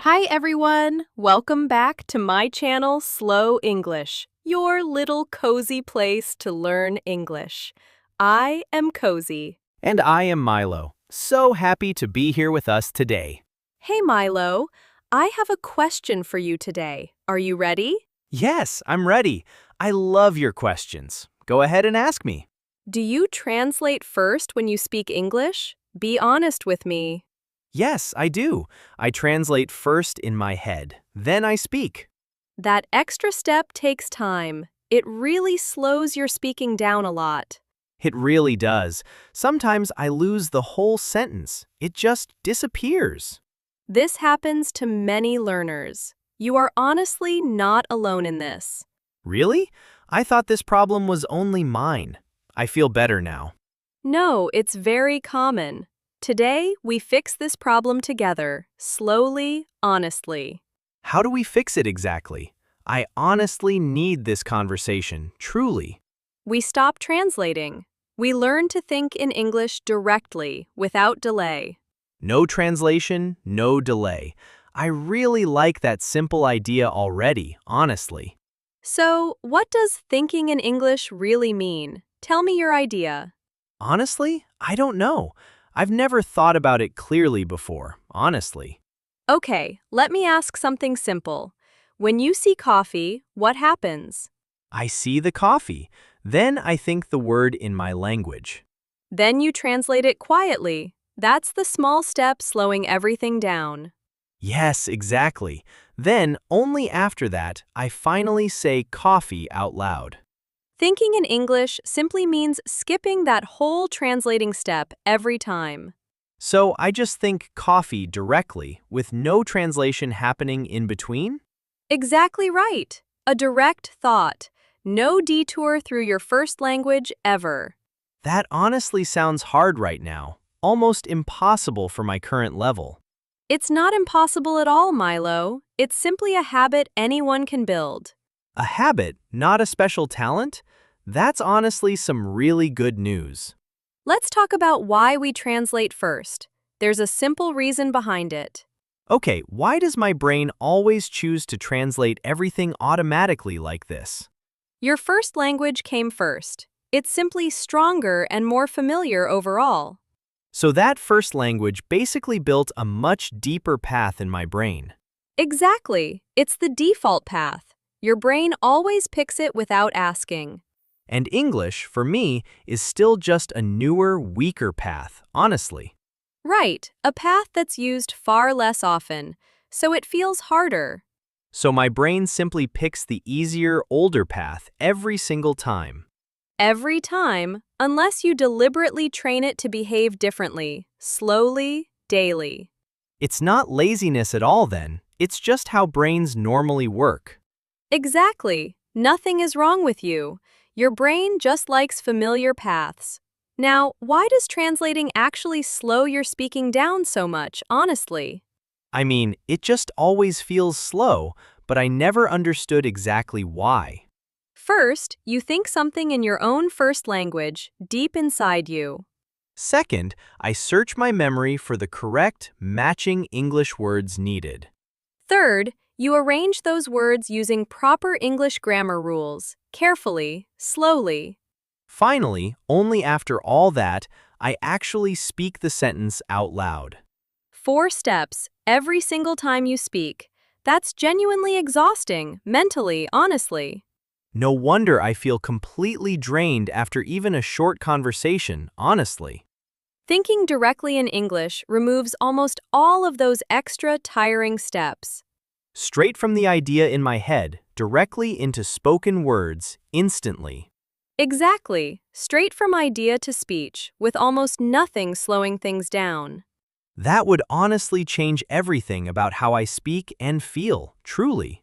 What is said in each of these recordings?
Hi everyone! Welcome back to my channel, Slow English, your little cozy place to learn English. I am Cozy. And I am Milo. So happy to be here with us today. Hey Milo, I have a question for you today. Are you ready? Yes, I'm ready. I love your questions. Go ahead and ask me. Do you translate first when you speak English? Be honest with me. Yes, I do. I translate first in my head, then I speak. That extra step takes time. It really slows your speaking down a lot. It really does. Sometimes I lose the whole sentence. It just disappears. This happens to many learners. You are honestly not alone in this. Really? I thought this problem was only mine. I feel better now. No, it's very common. Today, we fix this problem together, slowly, honestly. How do we fix it exactly? I honestly need this conversation, truly. We stop translating. We learn to think in English directly, without delay. No translation, no delay. I really like that simple idea already, honestly. So, what does thinking in English really mean? Tell me your idea. Honestly, I don't know. I've never thought about it clearly before, honestly. Okay, let me ask something simple. When you see coffee, what happens? I see the coffee. Then I think the word in my language. Then you translate it quietly. That's the small step slowing everything down. Yes, exactly. Then, only after that, I finally say coffee out loud. Thinking in English simply means skipping that whole translating step every time. So I just think coffee directly, with no translation happening in between? Exactly right. A direct thought. No detour through your first language ever. That honestly sounds hard right now, almost impossible for my current level. It's not impossible at all, Milo. It's simply a habit anyone can build. A habit, not a special talent? That's honestly some really good news. Let's talk about why we translate first. There's a simple reason behind it. Okay, why does my brain always choose to translate everything automatically like this? Your first language came first. It's simply stronger and more familiar overall. So that first language basically built a much deeper path in my brain. Exactly. It's the default path. Your brain always picks it without asking. And English, for me, is still just a newer, weaker path, honestly. Right, a path that's used far less often, so it feels harder. So my brain simply picks the easier, older path every single time. Every time, unless you deliberately train it to behave differently, slowly, daily. It's not laziness at all then, it's just how brains normally work. Exactly. Nothing is wrong with you. Your brain just likes familiar paths. Now, why does translating actually slow your speaking down so much, honestly? I mean, it just always feels slow, but I never understood exactly why. First, you think something in your own first language, deep inside you. Second, I search my memory for the correct, matching English words needed. Third, you arrange those words using proper English grammar rules, carefully, slowly. Finally, only after all that, I actually speak the sentence out loud. 4 steps, every single time you speak. That's genuinely exhausting, mentally, honestly. No wonder I feel completely drained after even a short conversation, honestly. Thinking directly in English removes almost all of those extra tiring steps. Straight from the idea in my head, directly into spoken words, instantly. Exactly, straight from idea to speech, with almost nothing slowing things down. That would honestly change everything about how I speak and feel, truly.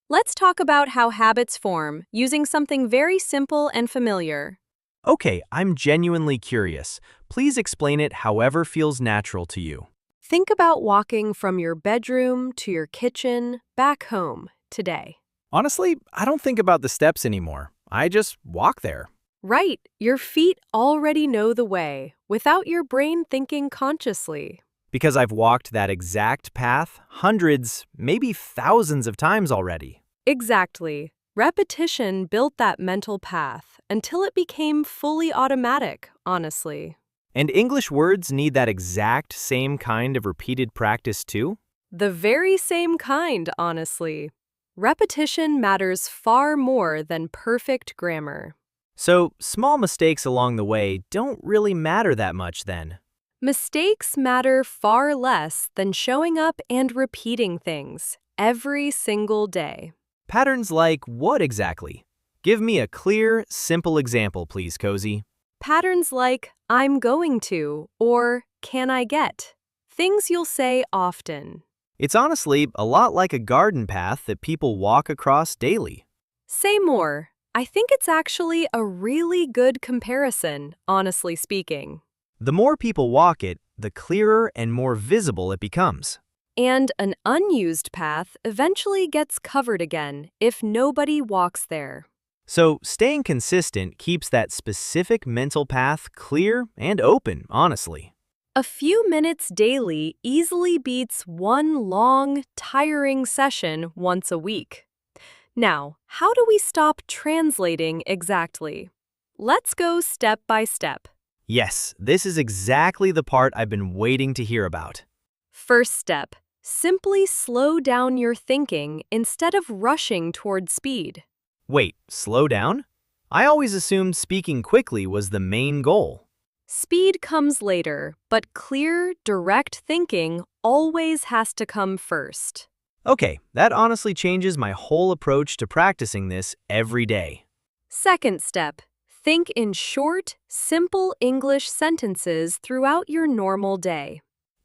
Let's talk about how habits form, using something very simple and familiar. Okay, I'm genuinely curious. Please explain it however feels natural to you. Think about walking from your bedroom to your kitchen, back home, today. Honestly, I don't think about the steps anymore. I just walk there. Right, your feet already know the way, without your brain thinking consciously. Because I've walked that exact path hundreds, maybe thousands of times already. Exactly. Repetition built that mental path until it became fully automatic, honestly. And English words need that exact same kind of repeated practice too? The very same kind, honestly. Repetition matters far more than perfect grammar. So, small mistakes along the way don't really matter that much then. Mistakes matter far less than showing up and repeating things every single day. Patterns like what exactly? Give me a clear, simple example, please, Cozy. Patterns like I'm going to or can I get? Things you'll say often. It's honestly a lot like a garden path that people walk across daily. Say more. I think it's actually a really good comparison, honestly speaking. The more people walk it, the clearer and more visible it becomes. And an unused path eventually gets covered again if nobody walks there. So, staying consistent keeps that specific mental path clear and open, honestly. A few minutes daily easily beats one long, tiring session once a week. Now, how do we stop translating exactly? Let's go step by step. Yes, this is exactly the part I've been waiting to hear about. First step, simply slow down your thinking instead of rushing toward speed. Wait, slow down? I always assumed speaking quickly was the main goal. Speed comes later, but clear, direct thinking always has to come first. Okay, that honestly changes my whole approach to practicing this every day. Second step, think in short, simple English sentences throughout your normal day.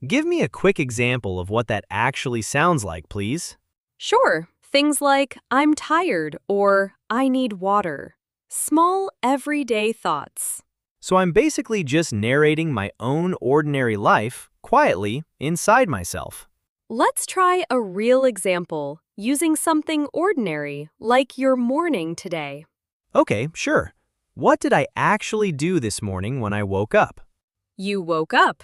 Give me a quick example of what that actually sounds like, please. Sure, things like I'm tired or I need water. Small, everyday thoughts. So I'm basically just narrating my own ordinary life quietly inside myself. Let's try a real example using something ordinary like your morning today. Okay, sure. What did I actually do this morning when I woke up? You woke up.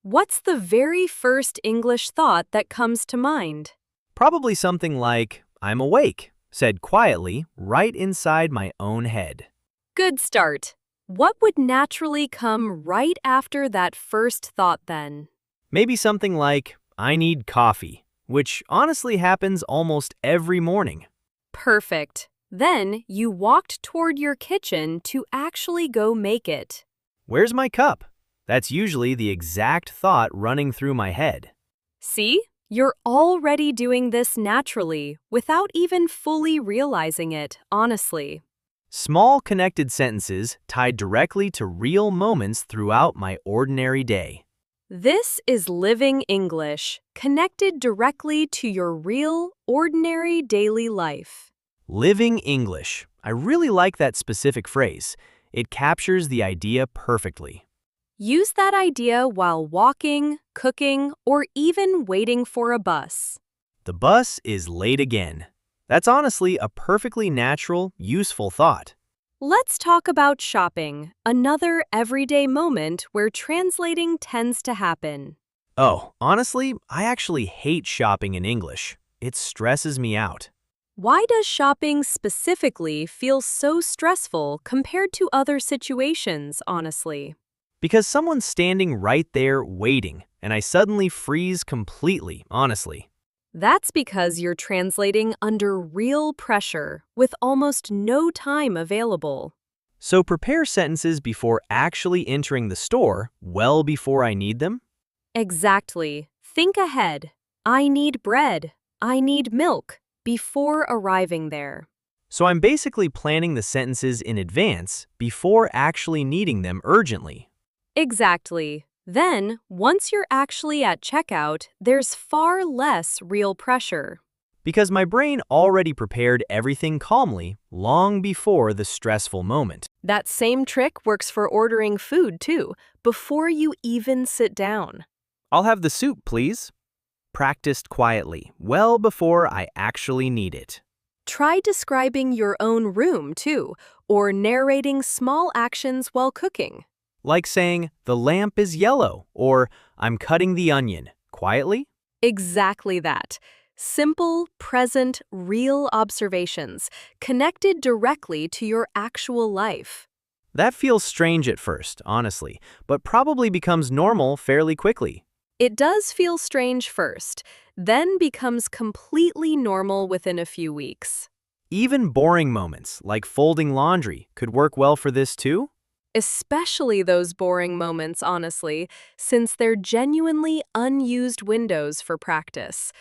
What's the very first English thought that comes to mind? Probably something like, I'm awake, said quietly right inside my own head. Good start. What would naturally come right after that first thought then? Maybe something like, I need coffee, which honestly happens almost every morning. Perfect. Then you walked toward your kitchen to actually go make it. Where's my cup? That's usually the exact thought running through my head. See? You're already doing this naturally without even fully realizing it, honestly. Small connected sentences tied directly to real moments throughout my ordinary day. This is living English, connected directly to your real, ordinary daily life. Living English. I really like that specific phrase. It captures the idea perfectly. Use that idea while walking, cooking, or even waiting for a bus. The bus is late again. That's honestly a perfectly natural, useful thought. Let's talk about shopping, another everyday moment where translating tends to happen. Oh, honestly, I actually hate shopping in English. It stresses me out. Why does shopping specifically feel so stressful compared to other situations, honestly? Because someone's standing right there waiting, and I suddenly freeze completely, honestly. That's because you're translating under real pressure, with almost no time available. So prepare sentences before actually entering the store, well before I need them. Exactly. Think ahead. I need bread. I need milk. Before arriving there. So I'm basically planning the sentences in advance before actually needing them urgently. Exactly. Then, once you're actually at checkout, there's far less real pressure. Because my brain already prepared everything calmly long before the stressful moment. That same trick works for ordering food too, before you even sit down. I'll have the soup, please. Practiced quietly, well before I actually need it. Try describing your own room too, or narrating small actions while cooking. Like saying, the lamp is yellow, or I'm cutting the onion, quietly? Exactly that. Simple, present, real observations connected directly to your actual life. That feels strange at first, honestly, but probably becomes normal fairly quickly. It does feel strange first, then becomes completely normal within a few weeks. Even boring moments, like folding laundry, could work well for this too? Especially those boring moments, honestly, since they're genuinely unused windows for practice.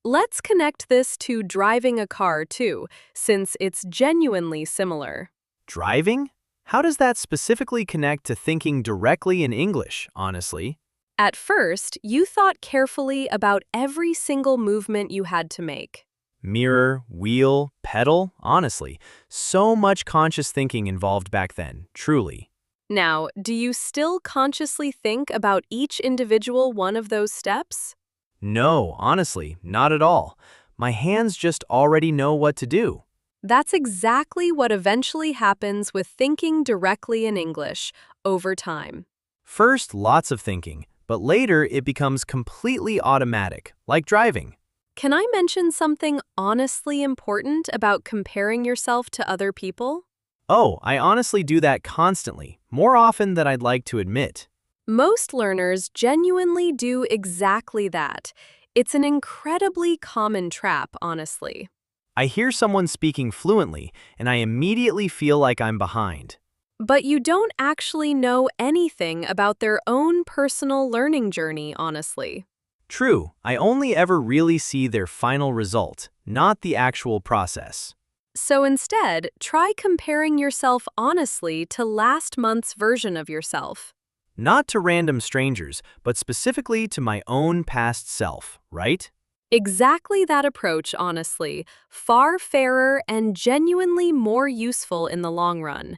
Let's connect this to driving a car too, since it's genuinely similar. Driving? How does that specifically connect to thinking directly in English, honestly? At first, you thought carefully about every single movement you had to make. Mirror, wheel, pedal, honestly. So much conscious thinking involved back then, truly. Now, do you still consciously think about each individual one of those steps? No, honestly, not at all. My hands just already know what to do. That's exactly what eventually happens with thinking directly in English over time. First, lots of thinking, but later it becomes completely automatic, like driving. Can I mention something honestly important about comparing yourself to other people? Oh, I honestly do that constantly, more often than I'd like to admit. Most learners genuinely do exactly that. It's an incredibly common trap, honestly. I hear someone speaking fluently, and I immediately feel like I'm behind. But you don't actually know anything about their own personal learning journey, honestly. True, I only ever really see their final result, not the actual process. So instead, try comparing yourself honestly to last month's version of yourself. Not to random strangers, but specifically to my own past self, right? Exactly that approach, honestly, far fairer and genuinely more useful in the long run.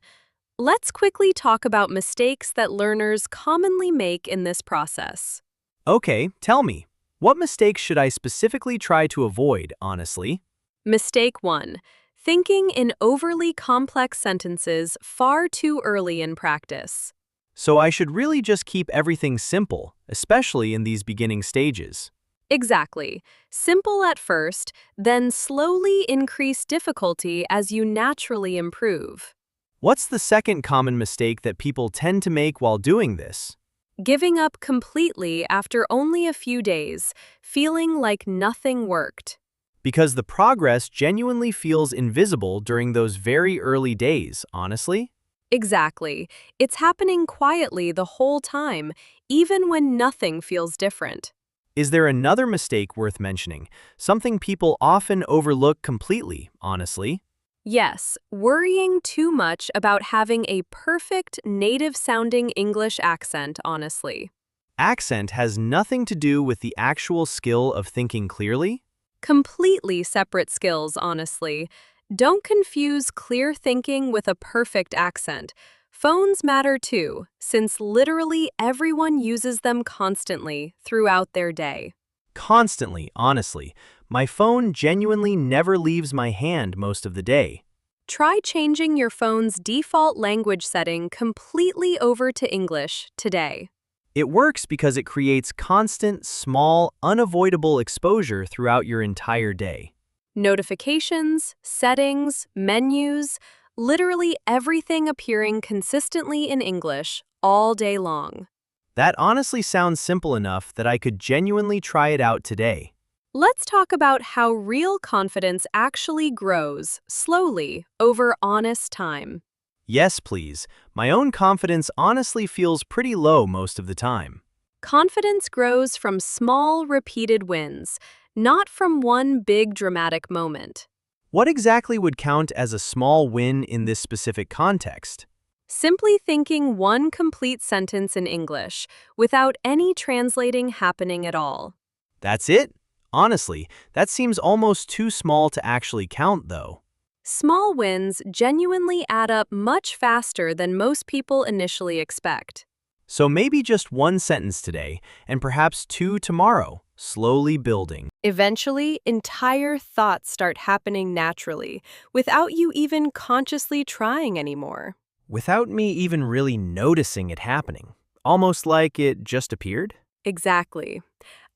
Let's quickly talk about mistakes that learners commonly make in this process. Okay, tell me, what mistakes should I specifically try to avoid, honestly? Mistake 1. Thinking in overly complex sentences far too early in practice. So I should really just keep everything simple, especially in these beginning stages. Exactly. Simple at first, then slowly increase difficulty as you naturally improve. What's the second common mistake that people tend to make while doing this? Giving up completely after only a few days, feeling like nothing worked. Because the progress genuinely feels invisible during those very early days, honestly? Exactly. It's happening quietly the whole time, even when nothing feels different. Is there another mistake worth mentioning? Something people often overlook completely, honestly? Yes, worrying too much about having a perfect native-sounding English accent, honestly. Accent has nothing to do with the actual skill of thinking clearly? Completely separate skills, honestly. Don't confuse clear thinking with a perfect accent. Phones matter too, since literally everyone uses them constantly throughout their day. Constantly, honestly. My phone genuinely never leaves my hand most of the day. Try changing your phone's default language setting completely over to English today. It works because it creates constant, small, unavoidable exposure throughout your entire day. Notifications, settings, menus, literally everything appearing consistently in English all day long. That honestly sounds simple enough that I could genuinely try it out today. Let's talk about how real confidence actually grows, slowly, over honest time. Yes, please. My own confidence honestly feels pretty low most of the time. Confidence grows from small, repeated wins, not from one big dramatic moment. What exactly would count as a small win in this specific context? Simply thinking one complete sentence in English, without any translating happening at all. That's it? Honestly, that seems almost too small to actually count, though. Small wins genuinely add up much faster than most people initially expect. So maybe just one sentence today, and perhaps two tomorrow, slowly building. Eventually, entire thoughts start happening naturally, without you even consciously trying anymore. without me even really noticing it happening, almost like it just appeared? Exactly.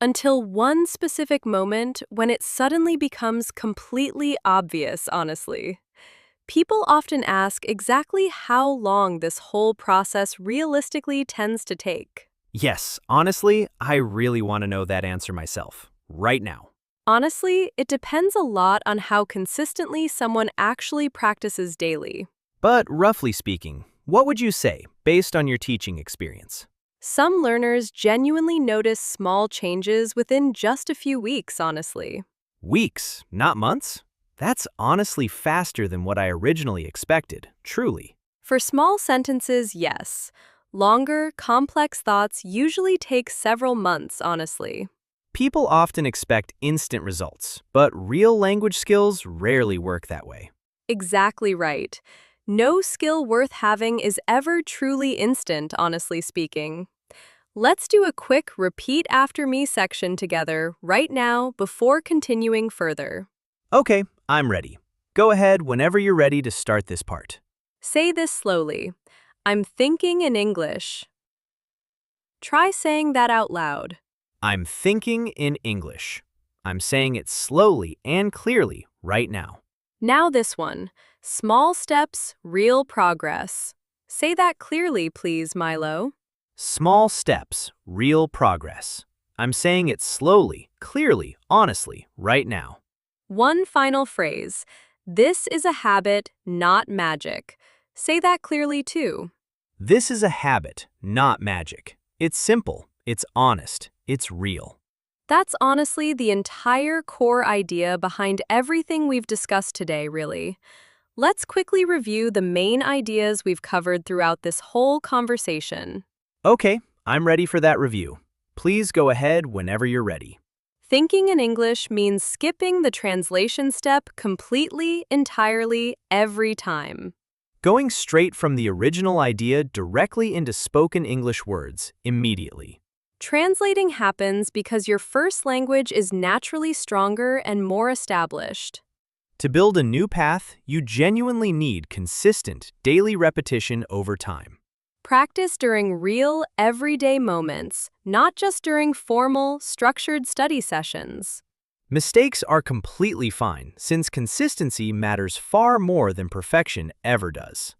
Until one specific moment when it suddenly becomes completely obvious, honestly. People often ask exactly how long this whole process realistically tends to take. Yes, honestly, I really want to know that answer myself, right now. Honestly, it depends a lot on how consistently someone actually practices daily. But roughly speaking, what would you say, based on your teaching experience? Some learners genuinely notice small changes within just a few weeks, honestly. Weeks, not months? That's honestly faster than what I originally expected, truly. For small sentences, yes. Longer, complex thoughts usually take several months, honestly. People often expect instant results, but real language skills rarely work that way. Exactly right. No skill worth having is ever truly instant, honestly speaking. Let's do a quick repeat after me section together right now before continuing further. Okay, I'm ready. Go ahead whenever you're ready to start this part. Say this slowly. I'm thinking in English. Try saying that out loud. I'm thinking in English. I'm saying it slowly and clearly right now. Now this one. Small steps, real progress. Say that clearly, please, Milo. Small steps, real progress. I'm saying it slowly, clearly, honestly, right now. One final phrase. This is a habit, not magic. Say that clearly too. This is a habit, not magic. It's simple, it's honest, it's real. That's honestly the entire core idea behind everything we've discussed today, really. Let's quickly review the main ideas we've covered throughout this whole conversation. Okay, I'm ready for that review. Please go ahead whenever you're ready. Thinking in English means skipping the translation step completely, entirely, every time. Going straight from the original idea directly into spoken English words immediately. Translating happens because your first language is naturally stronger and more established. To build a new path, you genuinely need consistent, daily repetition over time. Practice during real, everyday moments, not just during formal, structured study sessions. Mistakes are completely fine, since consistency matters far more than perfection ever does.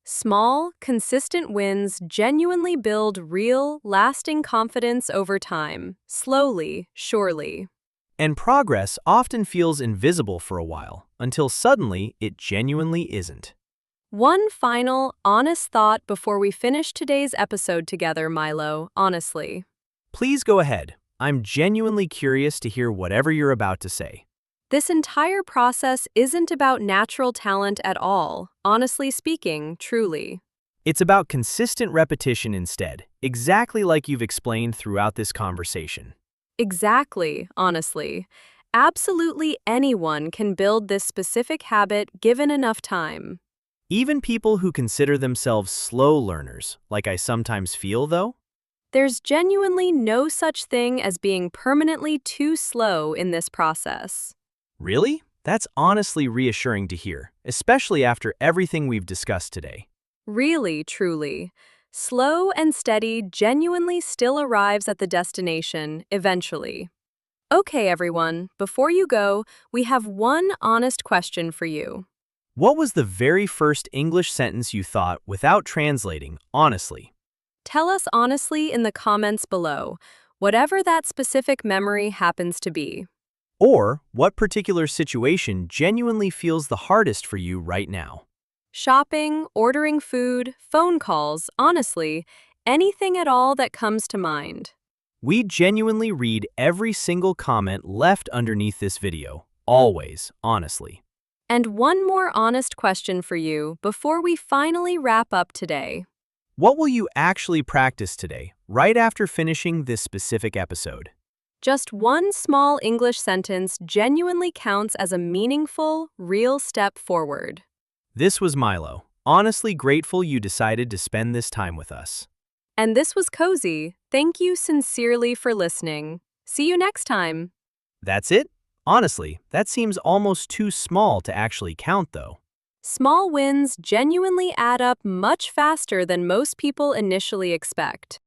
Small, consistent wins genuinely build real, lasting confidence over time, slowly, surely. And progress often feels invisible for a while, until suddenly it genuinely isn't. One final, honest thought before we finish today's episode together, Milo, honestly. Please go ahead. I'm genuinely curious to hear whatever you're about to say. This entire process isn't about natural talent at all, honestly speaking, truly. It's about consistent repetition instead, exactly like you've explained throughout this conversation. Exactly, honestly. Absolutely anyone can build this specific habit given enough time. Even people who consider themselves slow learners, like I sometimes feel though? There's genuinely no such thing as being permanently too slow in this process. Really? That's honestly reassuring to hear, especially after everything we've discussed today. Really, truly. Slow and steady genuinely still arrives at the destination, eventually. Okay, everyone, before you go, we have one honest question for you. What was the very first English sentence you thought without translating, honestly? Tell us honestly in the comments below, whatever that specific memory happens to be. Or what particular situation genuinely feels the hardest for you right now? Shopping, ordering food, phone calls, honestly, anything at all that comes to mind. We genuinely read every single comment left underneath this video, always, honestly. And one more honest question for you before we finally wrap up today. What will you actually practice today, right after finishing this specific episode? Just one small English sentence genuinely counts as a meaningful, real step forward. This was Milo. Honestly grateful you decided to spend this time with us. And this was Cozy. Thank you sincerely for listening. See you next time. That's it? Honestly, that seems almost too small to actually count though. Small wins genuinely add up much faster than most people initially expect.